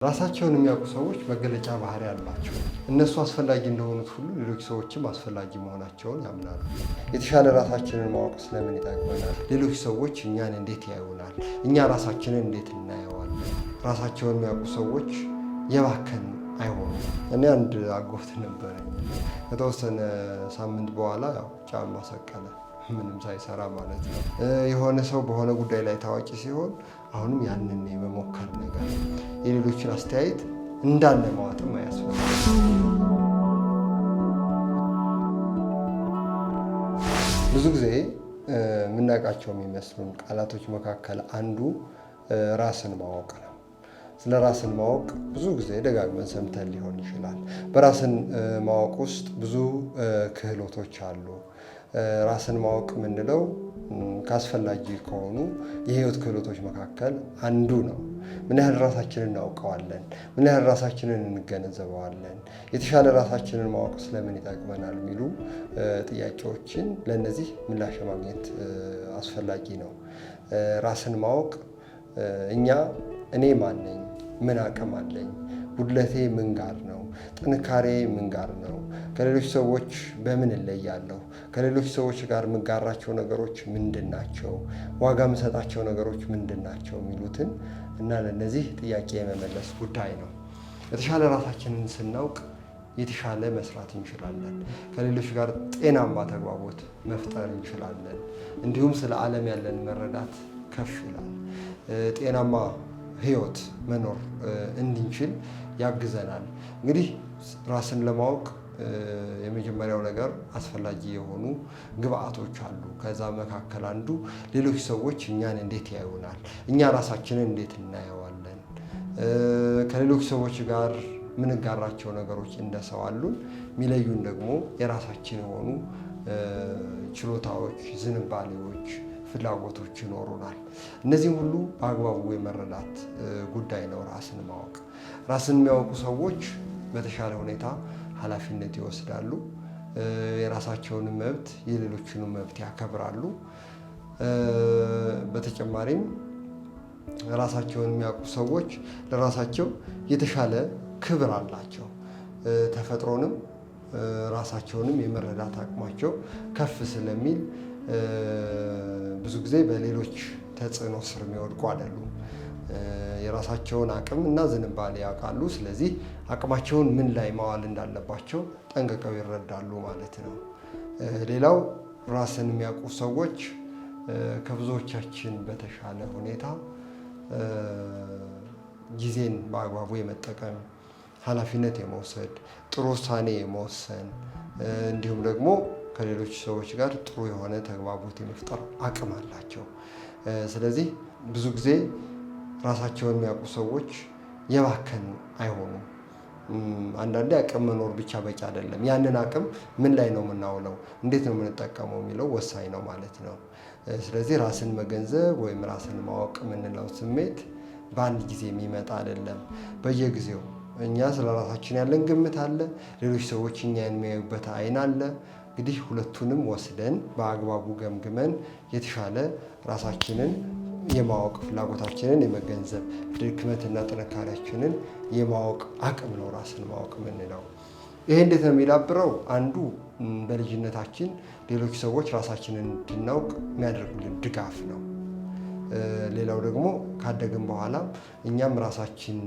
ራሳቸውን የሚያውቁ ሰዎች መገለጫ ባህሪ አላቸው። እነሱ አስፈላጊ እንደሆኑት ሁሉ ሌሎች ሰዎችም አስፈላጊ መሆናቸውን ያምናሉ። የተሻለ ራሳችንን ማወቅ ስለምን ይጠቅመናል? ሌሎች ሰዎች እኛን እንዴት ያዩናል? እኛ ራሳችንን እንዴት እናየዋለን? ራሳቸውን የሚያውቁ ሰዎች የባከን አይሆኑም። እኔ አንድ አጎት ነበረኝ። ከተወሰነ ሳምንት በኋላ ጫማ ሰቀለ፣ ምንም ሳይሰራ ማለት ነው። የሆነ ሰው በሆነ ጉዳይ ላይ ታዋቂ ሲሆን አሁንም ያንን የመሞከር ነገር፣ የሌሎችን አስተያየት እንዳለ ማዋጥም አያስፈልግም። ብዙ ጊዜ የምናውቃቸው የሚመስሉን ቃላቶች መካከል አንዱ ራስን ማወቅ ነው። ስለ ራስን ማወቅ ብዙ ጊዜ ደጋግመን ሰምተን ሊሆን ይችላል። በራስን ማወቅ ውስጥ ብዙ ክህሎቶች አሉ። ራስን ማወቅ የምንለው ከአስፈላጊ ከሆኑ የህይወት ክህሎቶች መካከል አንዱ ነው። ምን ያህል ራሳችንን እናውቀዋለን? ምን ያህል ራሳችንን እንገነዘበዋለን? የተሻለ ራሳችንን ማወቅ ስለምን ይጠቅመናል? የሚሉ ጥያቄዎችን ለእነዚህ ምላሽ ማግኘት አስፈላጊ ነው። ራስን ማወቅ እኔ ማን ነኝ? ምን አቅም አለኝ? ጉድለቴ ምን ጋር ነው? ጥንካሬ ምን ጋር ነው? ከሌሎች ሰዎች በምን እለያለሁ? ከሌሎች ሰዎች ጋር የምጋራቸው ነገሮች ምንድን ናቸው? ዋጋ የምሰጣቸው ነገሮች ምንድን ናቸው? የሚሉትን እና ለእነዚህ ጥያቄ የመመለስ ጉዳይ ነው። የተሻለ ራሳችንን ስናውቅ የተሻለ መስራት እንችላለን። ከሌሎች ጋር ጤናማ ተግባቦት መፍጠር እንችላለን። እንዲሁም ስለ ዓለም ያለን መረዳት ከፍ ይላል። ጤናማ ህይወት መኖር እንድንችል ያግዘናል። እንግዲህ ራስን ለማወቅ የመጀመሪያው ነገር አስፈላጊ የሆኑ ግብአቶች አሉ። ከዛ መካከል አንዱ ሌሎች ሰዎች እኛን እንዴት ያዩናል? እኛ ራሳችንን እንዴት እናየዋለን? ከሌሎች ሰዎች ጋር ምንጋራቸው ነገሮች እንደ ሰው አሉን። የሚለዩን ደግሞ የራሳችን የሆኑ ችሎታዎች፣ ዝንባሌዎች፣ ፍላጎቶች ይኖሩናል። እነዚህም ሁሉ በአግባቡ የመረዳት ጉዳይ ነው ራስን ማወቅ። ራስን የሚያውቁ ሰዎች በተሻለ ሁኔታ ኃላፊነት ይወስዳሉ። የራሳቸውንም መብት የሌሎችንም መብት ያከብራሉ። በተጨማሪም ራሳቸውን የሚያውቁ ሰዎች ለራሳቸው የተሻለ ክብር አላቸው። ተፈጥሮንም ራሳቸውንም የመረዳት አቅማቸው ከፍ ስለሚል ብዙ ጊዜ በሌሎች ተጽዕኖ ስር የሚወድቁ አይደሉም። የራሳቸውን አቅም እና ዝንባሌ ያውቃሉ። ስለዚህ አቅማቸውን ምን ላይ ማዋል እንዳለባቸው ጠንቅቀው ይረዳሉ ማለት ነው። ሌላው ራስን የሚያውቁ ሰዎች ከብዙዎቻችን በተሻለ ሁኔታ ጊዜን በአግባቡ የመጠቀም፣ ኃላፊነት የመውሰድ፣ ጥሩ ውሳኔ የመወሰን እንዲሁም ደግሞ ከሌሎች ሰዎች ጋር ጥሩ የሆነ ተግባቦት የመፍጠር አቅም አላቸው። ስለዚህ ብዙ ጊዜ ራሳቸውን የሚያውቁ ሰዎች የባከን አይሆኑም። አንዳንዴ አቅም መኖር ብቻ በቂ አይደለም። ያንን አቅም ምን ላይ ነው የምናውለው፣ እንዴት ነው የምንጠቀመው የሚለው ወሳኝ ነው ማለት ነው። ስለዚህ ራስን መገንዘብ ወይም ራስን ማወቅ የምንለው ስሜት በአንድ ጊዜ የሚመጣ አይደለም። በየጊዜው እኛ ስለ ራሳችን ያለን ግምት አለ፣ ሌሎች ሰዎች እኛ የሚያዩበት አይን አለ። እንግዲህ ሁለቱንም ወስደን በአግባቡ ገምግመን የተሻለ ራሳችንን የማወቅ ፍላጎታችንን የመገንዘብ ድክመትና ጥንካሬያችንን የማወቅ አቅም ነው ራስን ማወቅ የምንለው። ይሄ እንዴት ነው የሚዳብረው? አንዱ በልጅነታችን ሌሎች ሰዎች ራሳችንን እንድናውቅ የሚያደርጉልን ድጋፍ ነው። ሌላው ደግሞ ካደግን በኋላ እኛም ራሳችን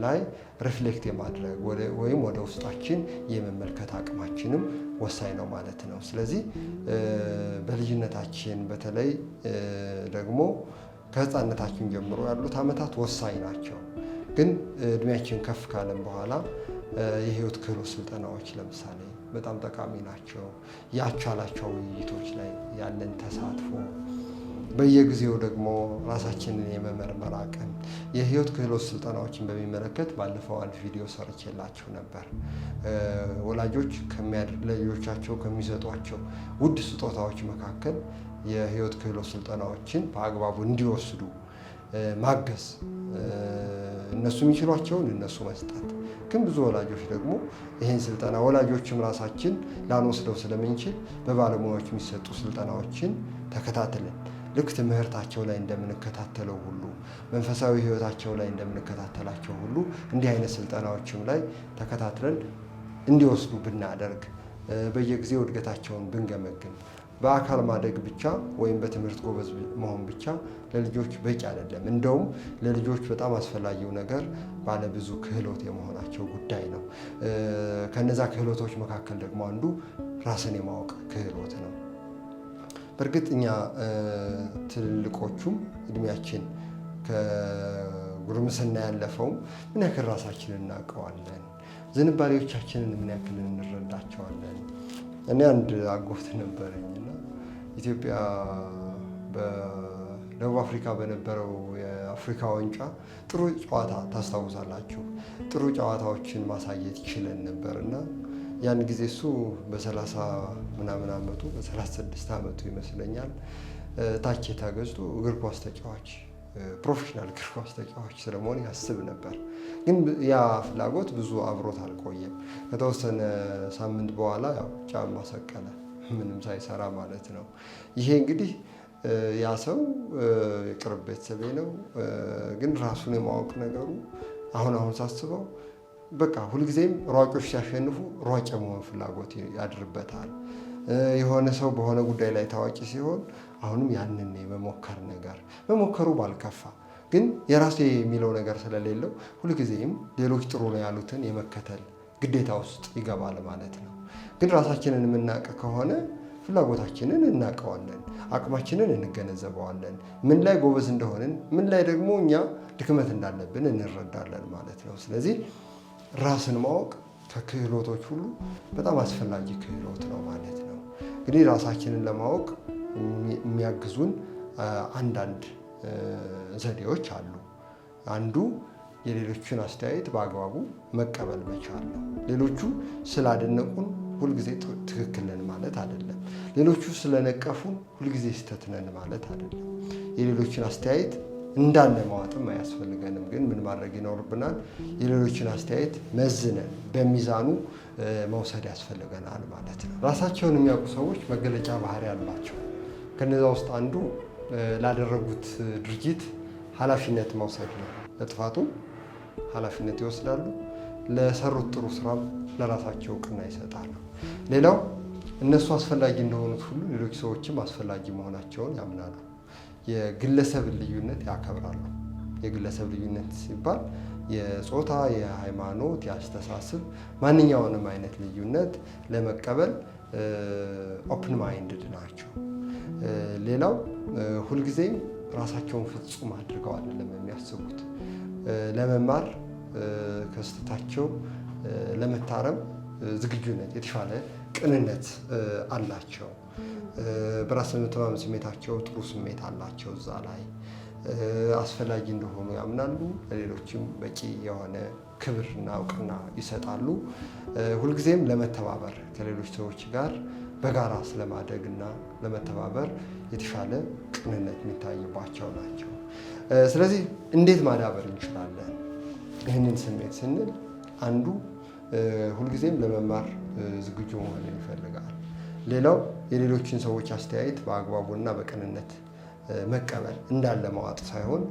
ላይ ሪፍሌክት የማድረግ ወይም ወደ ውስጣችን የመመልከት አቅማችንም ወሳኝ ነው ማለት ነው። ስለዚህ በልጅነታችን በተለይ ደግሞ ከህፃንነታችን ጀምሮ ያሉት ዓመታት ወሳኝ ናቸው። ግን እድሜያችን ከፍ ካለን በኋላ የህይወት ክህሎት ስልጠናዎች ለምሳሌ በጣም ጠቃሚ ናቸው። ያቻላቸው ውይይቶች ላይ ያለን ተሳትፎ፣ በየጊዜው ደግሞ ራሳችንን የመመርመር አቅም። የህይወት ክህሎት ስልጠናዎችን በሚመለከት ባለፈው አንድ ቪዲዮ ሰርቼላችሁ ነበር። ወላጆች ለልጆቻቸው ከሚሰጧቸው ውድ ስጦታዎች መካከል የህይወት ክህሎት ስልጠናዎችን በአግባቡ እንዲወስዱ ማገዝ፣ እነሱ የሚችሏቸውን እነሱ መስጠት። ግን ብዙ ወላጆች ደግሞ ይህን ስልጠና ወላጆችም ራሳችን ላንወስደው ስለምንችል በባለሙያዎች የሚሰጡ ስልጠናዎችን ተከታትለን ልክ ትምህርታቸው ላይ እንደምንከታተለው ሁሉ መንፈሳዊ ሕይወታቸው ላይ እንደምንከታተላቸው ሁሉ እንዲህ አይነት ስልጠናዎችም ላይ ተከታትለን እንዲወስዱ ብናደርግ በየጊዜው እድገታቸውን ብንገመግም በአካል ማደግ ብቻ ወይም በትምህርት ጎበዝ መሆን ብቻ ለልጆች በቂ አይደለም። እንደውም ለልጆች በጣም አስፈላጊው ነገር ባለብዙ ክህሎት የመሆናቸው ጉዳይ ነው። ከነዛ ክህሎቶች መካከል ደግሞ አንዱ ራስን የማወቅ ክህሎት ነው። በእርግጥ እኛ ትልልቆቹም እድሜያችን ከጉርምስና ያለፈውም ምን ያክል ራሳችንን እናውቀዋለን? ዝንባሌዎቻችንን ምን ያክል እንረዳቸዋለን? እኔ አንድ አጎት ነበረኝና ኢትዮጵያ በደቡብ አፍሪካ በነበረው የአፍሪካ ዋንጫ ጥሩ ጨዋታ ታስታውሳላችሁ? ጥሩ ጨዋታዎችን ማሳየት ይችለን ነበር እና ያን ጊዜ እሱ በ30 ምናምን ዓመቱ በ36 ዓመቱ ይመስለኛል ታች ተገዝቶ እግር ኳስ ተጫዋች ፕሮፌሽናል እግር ኳስ ተጫዋች ስለመሆን ያስብ ነበር። ግን ያ ፍላጎት ብዙ አብሮት አልቆየም። ከተወሰነ ሳምንት በኋላ ያው ጫማ ሰቀለ፣ ምንም ሳይሰራ ማለት ነው። ይሄ እንግዲህ ያ ሰው የቅርብ ቤተሰቤ ነው። ግን ራሱን የማወቅ ነገሩ አሁን ሳስበው በቃ ሁልጊዜም ሯጮች ሲያሸንፉ ሯጭ የመሆን ፍላጎት ያድርበታል። የሆነ ሰው በሆነ ጉዳይ ላይ ታዋቂ ሲሆን አሁንም ያንን የመሞከር ነገር መሞከሩ ባልከፋ ግን የራሴ የሚለው ነገር ስለሌለው ሁልጊዜም ሌሎች ጥሩ ነው ያሉትን የመከተል ግዴታ ውስጥ ይገባል ማለት ነው። ግን ራሳችንን የምናውቅ ከሆነ ፍላጎታችንን እናውቀዋለን፣ አቅማችንን እንገነዘበዋለን፣ ምን ላይ ጎበዝ እንደሆንን፣ ምን ላይ ደግሞ እኛ ድክመት እንዳለብን እንረዳለን ማለት ነው። ስለዚህ ራስን ማወቅ ከክህሎቶች ሁሉ በጣም አስፈላጊ ክህሎት ነው ማለት ነው። እንግዲህ ራሳችንን ለማወቅ የሚያግዙን አንዳንድ ዘዴዎች አሉ። አንዱ የሌሎችን አስተያየት በአግባቡ መቀበል መቻል ነው። ሌሎቹ ስላደነቁን ሁልጊዜ ትክክል ነን ማለት አይደለም። ሌሎቹ ስለነቀፉን ሁልጊዜ ስህተት ነን ማለት አይደለም። የሌሎችን አስተያየት እንዳለ ማዋጥም አያስፈልገንም። ግን ምን ማድረግ ይኖርብናል? የሌሎችን አስተያየት መዝነን በሚዛኑ መውሰድ ያስፈልገናል ማለት ነው። ራሳቸውን የሚያውቁ ሰዎች መገለጫ ባህሪ አላቸው። ከነዛ ውስጥ አንዱ ላደረጉት ድርጊት ኃላፊነት መውሰድ ነው። ለጥፋቱ ኃላፊነት ይወስዳሉ። ለሰሩት ጥሩ ስራም ለራሳቸው እውቅና ይሰጣሉ። ሌላው እነሱ አስፈላጊ እንደሆኑት ሁሉ ሌሎች ሰዎችም አስፈላጊ መሆናቸውን ያምናሉ። የግለሰብን ልዩነት ያከብራሉ። የግለሰብ ልዩነት ሲባል የጾታ፣ የሃይማኖት፣ የአስተሳሰብ ማንኛውንም አይነት ልዩነት ለመቀበል ኦፕን ማይንድድ ናቸው። ሌላው ሁልጊዜም ራሳቸውን ፍጹም አድርገው አይደለም የሚያስቡት። ለመማር ከስህተታቸው ለመታረም ዝግጁነት፣ የተሻለ ቅንነት አላቸው። በራስ መተማመን ስሜታቸው ጥሩ ስሜት አላቸው። እዛ ላይ አስፈላጊ እንደሆኑ ያምናሉ። ለሌሎችም በቂ የሆነ ክብርና እውቅና ይሰጣሉ። ሁልጊዜም ለመተባበር ከሌሎች ሰዎች ጋር በጋራ ስለማደግና ለመተባበር የተሻለ ቅንነት የሚታይባቸው ናቸው። ስለዚህ እንዴት ማዳበር እንችላለን ይህንን ስሜት ስንል አንዱ ሁልጊዜም ለመማር ዝግጁ መሆንን ይፈልጋል። ሌላው የሌሎችን ሰዎች አስተያየት በአግባቡና በቅንነት መቀበል እንዳለ መዋጥ ሳይሆን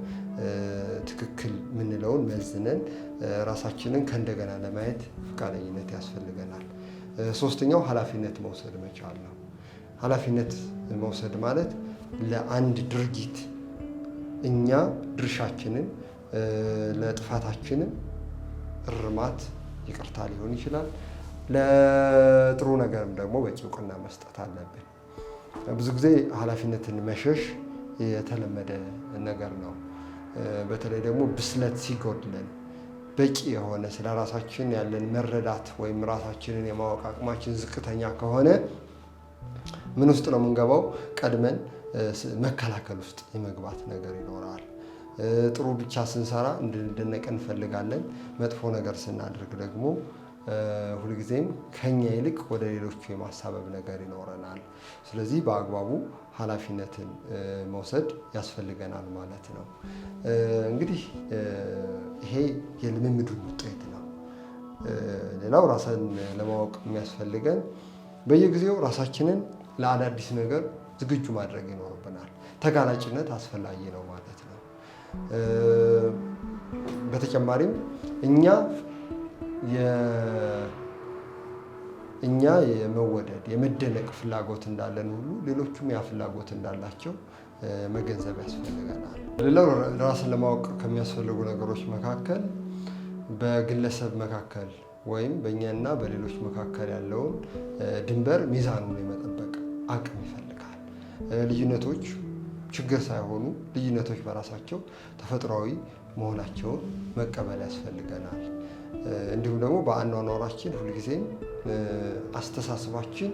ትክክል የምንለውን መዝነን ራሳችንን ከእንደገና ለማየት ፈቃደኝነት ያስፈልገናል። ሶስተኛው ኃላፊነት መውሰድ መቻል ነው። ኃላፊነት መውሰድ ማለት ለአንድ ድርጊት እኛ ድርሻችንን ለጥፋታችንን እርማት ይቅርታ ሊሆን ይችላል። ለጥሩ ነገርም ደግሞ በቂ እውቅና መስጠት አለብን። ብዙ ጊዜ ኃላፊነትን መሸሽ የተለመደ ነገር ነው። በተለይ ደግሞ ብስለት ሲጎድለን በቂ የሆነ ስለ ራሳችን ያለን መረዳት ወይም ራሳችንን የማወቅ አቅማችን ዝቅተኛ ከሆነ ምን ውስጥ ነው የምንገባው? ቀድመን መከላከል ውስጥ የመግባት ነገር ይኖራል። ጥሩ ብቻ ስንሰራ እንድንደነቅ እንፈልጋለን። መጥፎ ነገር ስናደርግ ደግሞ ሁልጊዜም ከኛ ይልቅ ወደ ሌሎቹ የማሳበብ ነገር ይኖረናል። ስለዚህ በአግባቡ ኃላፊነትን መውሰድ ያስፈልገናል ማለት ነው። እንግዲህ ይሄ የልምምዱን ውጤት ነው። ሌላው ራስን ለማወቅ የሚያስፈልገን በየጊዜው ራሳችንን ለአዳዲስ ነገር ዝግጁ ማድረግ ይኖርብናል። ተጋላጭነት አስፈላጊ ነው ማለት ነው። በተጨማሪም እኛ የመወደድ የመደነቅ ፍላጎት እንዳለን ሁሉ ሌሎቹም ያ ፍላጎት እንዳላቸው መገንዘብ ያስፈልገናል። ሌላው ራስን ለማወቅ ከሚያስፈልጉ ነገሮች መካከል በግለሰብ መካከል ወይም በእኛና በሌሎች መካከል ያለውን ድንበር ሚዛኑን የመጠበቅ አቅም ይፈልጋል። ልዩነቶች ችግር ሳይሆኑ ልዩነቶች በራሳቸው ተፈጥሯዊ መሆናቸውን መቀበል ያስፈልገናል። እንዲሁም ደግሞ በአኗኗራችን ሁልጊዜም አስተሳሰባችን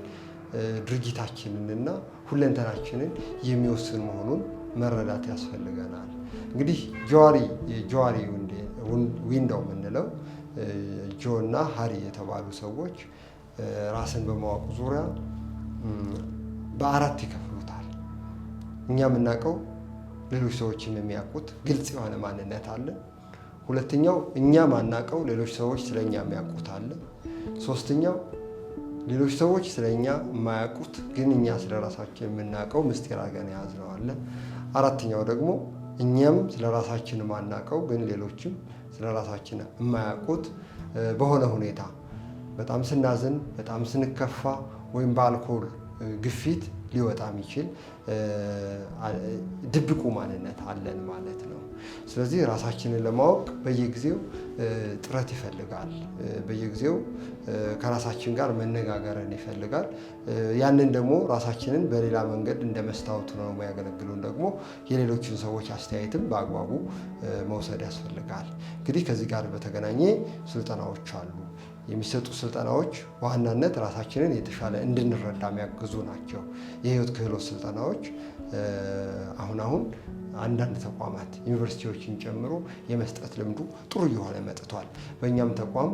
ድርጊታችንንና ሁለንተናችንን የሚወስን መሆኑን መረዳት ያስፈልገናል። እንግዲህ ጆዋሪ ዊንዶው የምንለው ጆ እና ሃሪ የተባሉ ሰዎች ራስን በማወቅ ዙሪያ በአራት ይከፍሉታል። እኛ የምናውቀው ሌሎች ሰዎችም የሚያውቁት ግልጽ የሆነ ማንነት አለ። ሁለተኛው እኛ ማናውቀው ሌሎች ሰዎች ስለኛ የሚያውቁት አለ። ሶስተኛው ሌሎች ሰዎች ስለኛ የማያውቁት ግን እኛ ስለራሳችን የምናውቀው ምስጢር አድርገን የያዝነው አለ። አራተኛው ደግሞ እኛም ስለራሳችን የማናውቀው ግን ሌሎችም ስለራሳችን የማያውቁት በሆነ ሁኔታ በጣም ስናዝን፣ በጣም ስንከፋ ወይም በአልኮል ግፊት ሊወጣ የሚችል ድብቁ ማንነት አለን ማለት ነው። ስለዚህ ራሳችንን ለማወቅ በየጊዜው ጥረት ይፈልጋል። በየጊዜው ከራሳችን ጋር መነጋገርን ይፈልጋል። ያንን ደግሞ ራሳችንን በሌላ መንገድ እንደ መስታወት ነው የሚያገለግሉን ደግሞ የሌሎችን ሰዎች አስተያየትም በአግባቡ መውሰድ ያስፈልጋል። እንግዲህ ከዚህ ጋር በተገናኘ ስልጠናዎች አሉ። የሚሰጡ ስልጠናዎች በዋናነት ራሳችንን የተሻለ እንድንረዳ የሚያግዙ ናቸው። የህይወት ክህሎት ስልጠናዎች አሁን አንዳንድ ተቋማት ዩኒቨርሲቲዎችን ጨምሮ የመስጠት ልምዱ ጥሩ እየሆነ መጥቷል። በእኛም ተቋም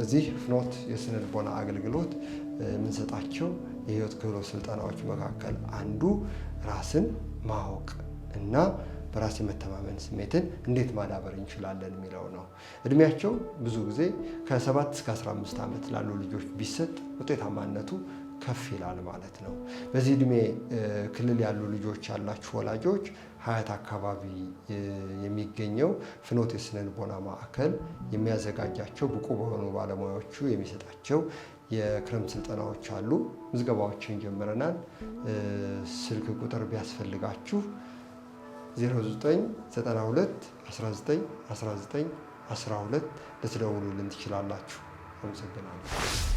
እዚህ ፍኖት የስነ ልቦና አገልግሎት የምንሰጣቸው የህይወት ክህሎት ስልጠናዎች መካከል አንዱ ራስን ማወቅ እና በራስ የመተማመን ስሜትን እንዴት ማዳበር እንችላለን የሚለው ነው። እድሜያቸው ብዙ ጊዜ ከ7 እስከ 15 ዓመት ላሉ ልጆች ቢሰጥ ውጤታማነቱ ከፍ ይላል ማለት ነው። በዚህ እድሜ ክልል ያሉ ልጆች ያላችሁ ወላጆች ሀያት አካባቢ የሚገኘው ፍኖት የስነ ልቦና ማዕከል የሚያዘጋጃቸው ብቁ በሆኑ ባለሙያዎቹ የሚሰጣቸው የክረምት ስልጠናዎች አሉ። ምዝገባዎችን ጀምረናል። ስልክ ቁጥር ቢያስፈልጋችሁ 0992 19 19 12 ልትደውሉልን ትችላላችሁ። አመሰግናለሁ።